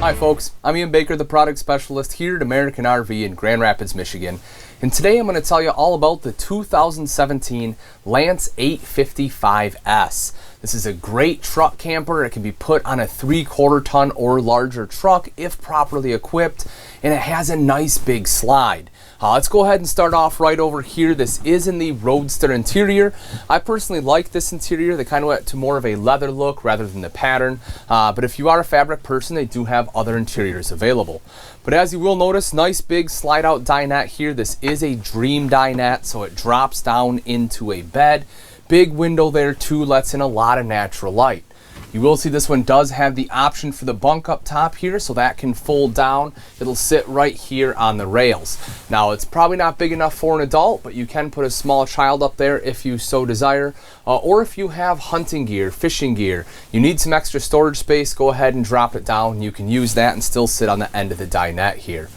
Hi folks, I'm Ian Baker, the product specialist here at American RV in Grand Rapids, Michigan. And today I'm going to tell you all about the 2017 Lance 855S. This is a great truck camper. It can be put on a 3/4 ton or larger truck if properly equipped, and it has a nice big slide. Let's go ahead and start off right over here. This is in the Roadster interior. I personally like this interior. They kind of went to more of a leather look rather than the pattern. But if you are a fabric person, they do have other interiors available. But as you will notice, nice big slide out dinette here. This is a dream dinette, so it drops down into a bed. Big window there too, lets in a lot of natural light. You will see this one does have the option for the bunk up top here, so that can fold down. It'll sit right here on the rails. Now, it's probably not big enough for an adult, but you can put a small child up there if you so desire. Or if you have hunting gear, fishing gear, you need some extra storage space, go ahead and drop it down. You can use that and still sit on the end of the dinette here.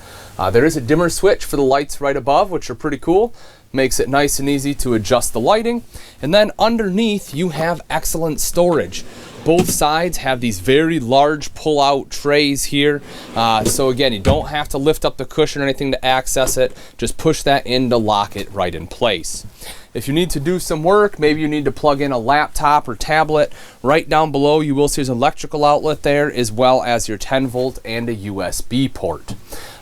There is a dimmer switch for the lights right above, which are pretty cool. Makes it nice and easy to adjust the lighting. And then underneath, you have excellent storage. Both sides have these very large pull-out trays here. So again, you don't have to lift up the cushion or anything to access it. Just push that in to lock it right in place. If you need to do some work, maybe you need to plug in a laptop or tablet, right down below you will see there's an electrical outlet there, as well as your 10-volt and a USB port.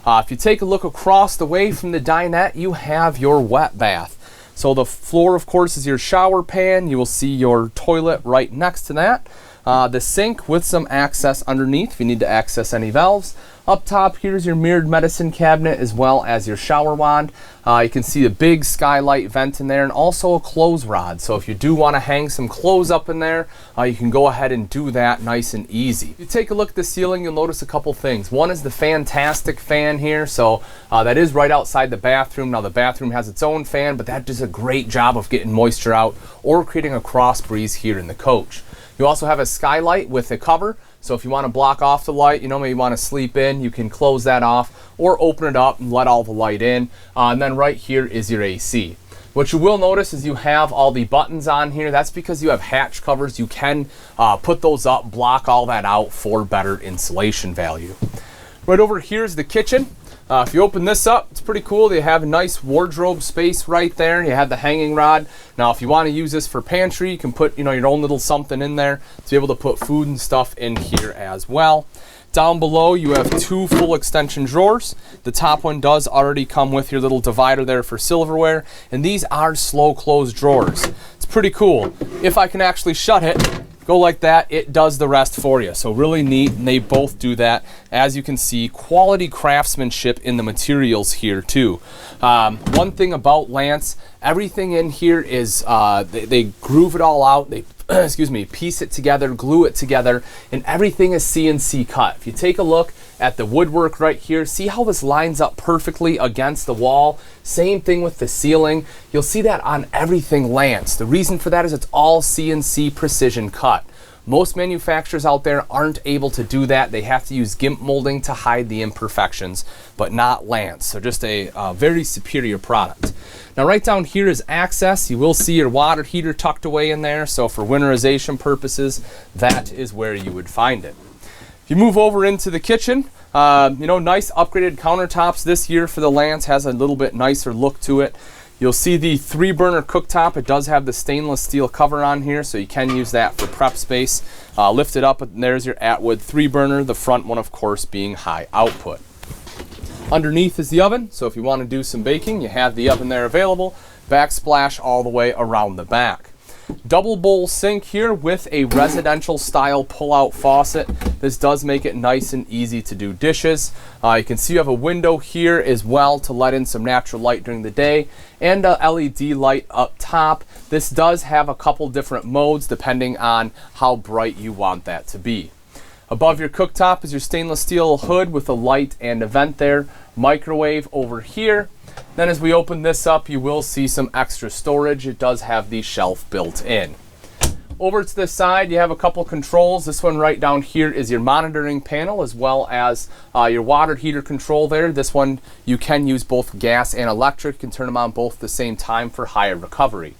If you take a look across the way from the dinette, you have your wet bath. So the floor, of course, is your shower pan. You will see your toilet right next to that. The sink with some access underneath if you need to access any valves. Up top, here's your mirrored medicine cabinet as well as your shower wand. You can see a big skylight vent in there and also a clothes rod. So if you do want to hang some clothes up in there, you can go ahead and do that nice and easy. If you take a look at the ceiling, you'll notice a couple things. One is the fantastic fan here. So that is right outside the bathroom. Now the bathroom has its own fan, but that does a great job of getting moisture out or creating a cross breeze here in the coach. You also have a skylight with a cover, so if you want to block off the light, maybe you want to sleep in, you can close that off or open it up and let all the light in. And then right here is your AC. What you will notice is you have all the buttons on here. That's because you have hatch covers. You can put those up, block all that out for better insulation value. Right over here is the kitchen. If you open this up, it's pretty cool. They have a nice wardrobe space right there. You have the hanging rod. Now, if you want to use this for pantry, you can put your own little something in there to be able to put food and stuff in here as well. Down below, you have two full extension drawers. The top one does already come with your little divider there for silverware, and these are slow close drawers. It's pretty cool. If I can actually shut it, go like that, it does the rest for you. So really neat, and they both do that. As you can see, quality craftsmanship in the materials here too. One thing about Lance, everything in here is, they groove it all out. They piece it together, glue it together, and everything is CNC cut. If you take a look at the woodwork right here, see how this lines up perfectly against the wall? Same thing with the ceiling. You'll see that on everything Lance. The reason for that is it's all CNC precision cut. Most manufacturers out there aren't able to do that. They have to use GIMP molding to hide the imperfections, but not Lance. So just a very superior product. Now right down here is access. You will see your water heater tucked away in there. So for winterization purposes, that is where you would find it. If you move over into the kitchen, nice upgraded countertops this year for the Lance. Has a little bit nicer look to it. You'll see the 3-burner cooktop. It does have the stainless steel cover on here, so you can use that for prep space. Lift it up, and there's your Atwood 3-burner, the front one, of course, being high output. Underneath is the oven, so if you want to do some baking, you have the oven there available. Backsplash all the way around the back. Double bowl sink here with a residential style pull-out faucet. This does make it nice and easy to do dishes. You can see you have a window here as well to let in some natural light during the day, and a LED light up top. This does have a couple different modes depending on how bright you want that to be. Above your cooktop is your stainless steel hood with a light and a vent there. Microwave over here. Then as we open this up, you will see some extra storage. It does have the shelf built in. Over to the side, you have a couple controls. This one right down here is your monitoring panel, as well as your water heater control there. This one, you can use both gas and electric. You can turn them on both at the same time for higher recovery.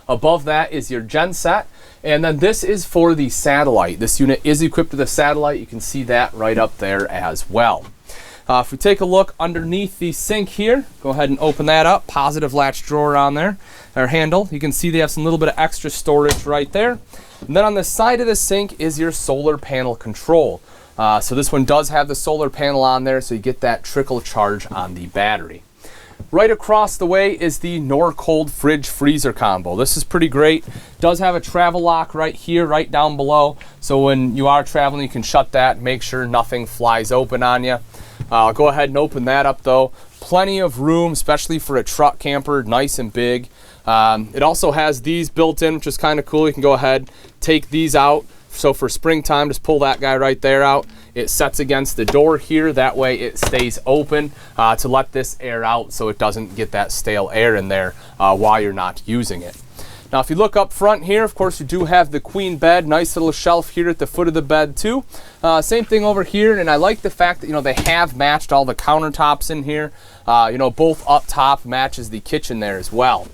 Above that is your gen set. And then this is for the satellite. This unit is equipped with a satellite. You can see that right up there as well. If we take a look underneath the sink here, go ahead and open that up. Positive latch drawer on there, or handle. You can see they have some little bit of extra storage right there. And then on the side of the sink is your solar panel control. So this one does have the solar panel on there, so you get that trickle charge on the battery. Right across the way is the Norcold fridge freezer combo. This is pretty great. Does have a travel lock right here, right down below. So when you are traveling, you can shut that, make sure nothing flies open on you. I'll go ahead and open that up though. Plenty of room, especially for a truck camper, nice and big. It also has these built in, which is kind of cool. You can go ahead, take these out. So for springtime, just pull that guy right there out. It sets against the door here. That way it stays open to let this air out so it doesn't get that stale air in there while you're not using it. Now, if you look up front here, of course, you do have the queen bed. Nice little shelf here at the foot of the bed too. Same thing over here, and I like the fact that, they have matched all the countertops in here. Both up top matches the kitchen there as well.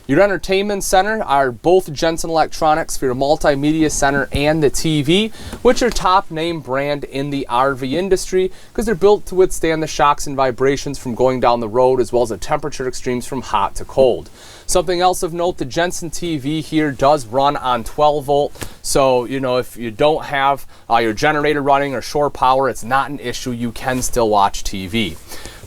Your entertainment center are both Jensen Electronics for your multimedia center and the TV, which are top name brand in the RV industry because they're built to withstand the shocks and vibrations from going down the road, as well as the temperature extremes from hot to cold. Something else of note, the Jensen TV here does run on 12 volt. So, if you don't have your generator running or shore power, it's not an issue. You can still watch TV.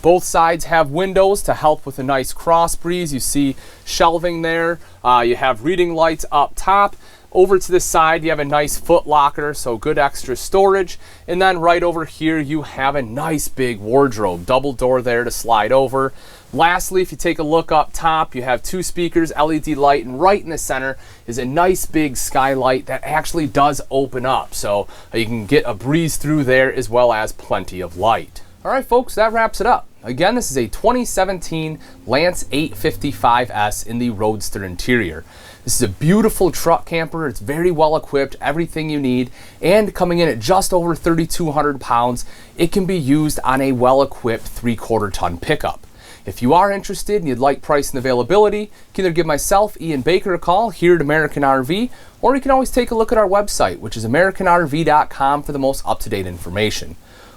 Both sides have windows to help with a nice cross breeze. You see shelving there. You have reading lights up top. Over to the side, you have a nice foot locker, so good extra storage. And then right over here, you have a nice big wardrobe. Double door there to slide over. Lastly, if you take a look up top, you have 2 speakers, LED light, and right in the center is a nice big skylight that actually does open up. So you can get a breeze through there as well as plenty of light. All right, folks, that wraps it up. Again, this is a 2017 Lance 855S in the Roadster interior. This is a beautiful truck camper. It's very well equipped, everything you need, and coming in at just over 3,200 pounds, it can be used on a well-equipped 3/4 ton pickup. If you are interested and you'd like price and availability, you can either give myself, Ian Baker, a call here at American RV, or you can always take a look at our website, which is AmericanRV.com, for the most up-to-date information.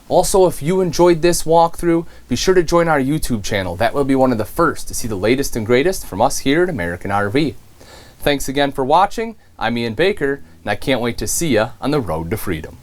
Also, if you enjoyed this walkthrough, be sure to join our YouTube channel. That will be one of the first to see the latest and greatest from us here at American RV. Thanks again for watching. I'm Ian Baker, and I can't wait to see you on the road to freedom.